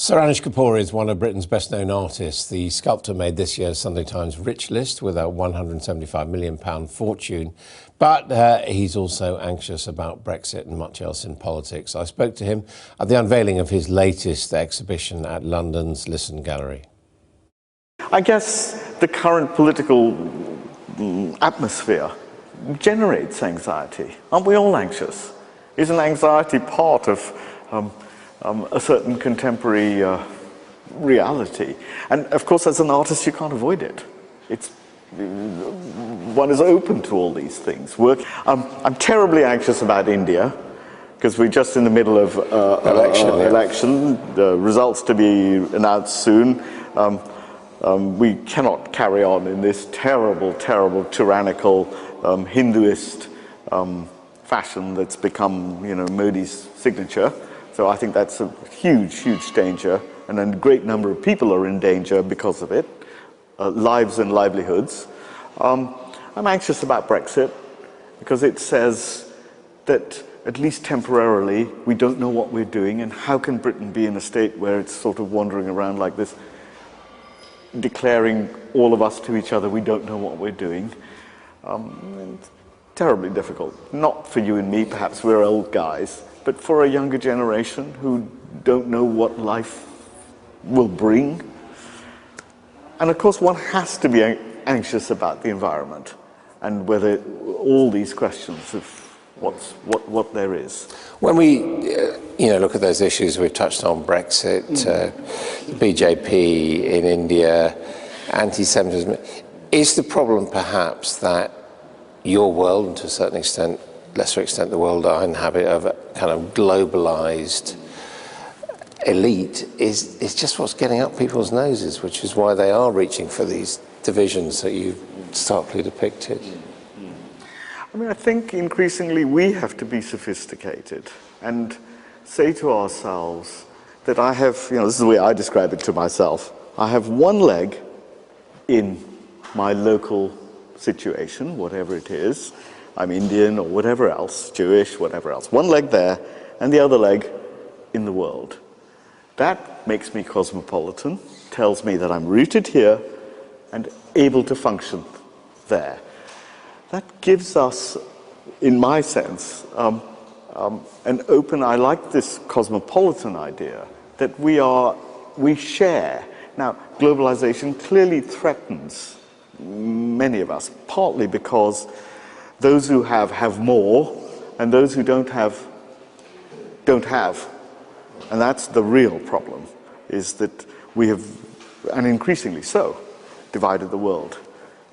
Sir Anish Kapoor is one of Britain's best-known artists. The sculptor made this year's Sunday Times Rich List with a £175 million fortune. But he's also anxious about Brexit and much else in politics. I spoke to him at the unveiling of his latest exhibition at London's Lisson Gallery. I guess the current political atmosphere generates anxiety. Aren't we all anxious? Isn't anxiety part of a certain contemporary reality? And of course, as an artist, you can't avoid it. One is open to all these things. I'm terribly anxious about India, because we're just in the middle of election, the results to be announced soon. We cannot carry on in this terrible, terrible, tyrannical, Hinduist fashion that's become, Modi's signature. So I think that's a huge, huge danger, and a great number of people are in danger because of it, lives and livelihoods. I'm anxious about Brexit because it says that, at least temporarily, we don't know what we're doing, and how can Britain be in a state where it's sort of wandering around like this, declaring all of us to each other we don't know what we're doing. It's terribly difficult. Not for you and me, perhaps we're old guys, but for a younger generation who don't know what life will bring. And of course, one has to be anxious about the environment and whether all these questions of what there is. When we look at those issues we've touched on, Brexit, BJP in India, anti-Semitism, is the problem perhaps that your world, and to a certain extent, lesser extent the world I inhabit, of a kind of globalized elite is just what's getting up people's noses, which is why they are reaching for these divisions that you've starkly depicted? I mean, I think increasingly we have to be sophisticated and say to ourselves that I have, this is the way I describe it to myself, I have one leg in my local situation, whatever it is. I'm Indian or whatever else, Jewish, whatever else. One leg there, and the other leg in the world. That makes me cosmopolitan, tells me that I'm rooted here and able to function there. That gives us, in my sense, an open, I like this cosmopolitan idea, that we share. Now, globalization clearly threatens many of us, partly because those who have more, and those who don't have. And that's the real problem, is that we have, and increasingly so, divided the world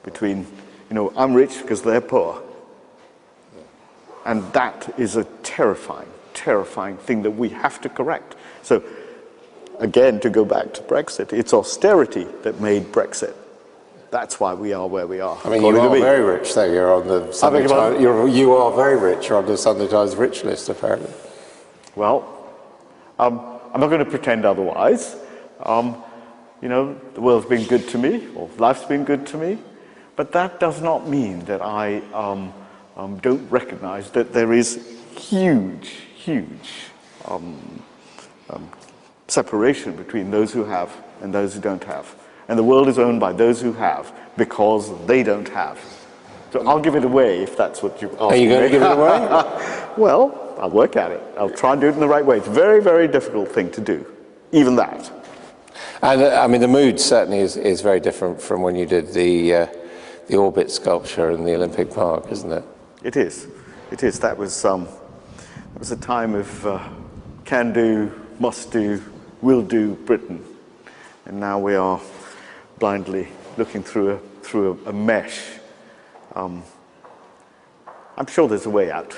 between, I'm rich because they're poor. And that is a terrifying, terrifying thing that we have to correct. So, again, to go back to Brexit, it's austerity that made Brexit. That's why we are where we are. I mean, you are very rich, though. You're on the Sunday Times. You are very rich. You're on the Sunday Times Rich List, apparently. Well, I'm not going to pretend otherwise. The world's been good to me, or life's been good to me, but that does not mean that I don't recognize that there is huge, huge separation between those who have and those who don't have. And the world is owned by those who have because they don't have. So I'll give it away if that's what you ask. Are you going to give it away? Well, I'll work at it. I'll try and do it in the right way. It's a very, very difficult thing to do, even that. And I mean, the mood certainly is very different from when you did the orbit sculpture in the Olympic Park, isn't it? It is. It is. That was a time of can do, must do, will do Britain, and now we are blindly looking through a mesh. I'm sure there's a way out.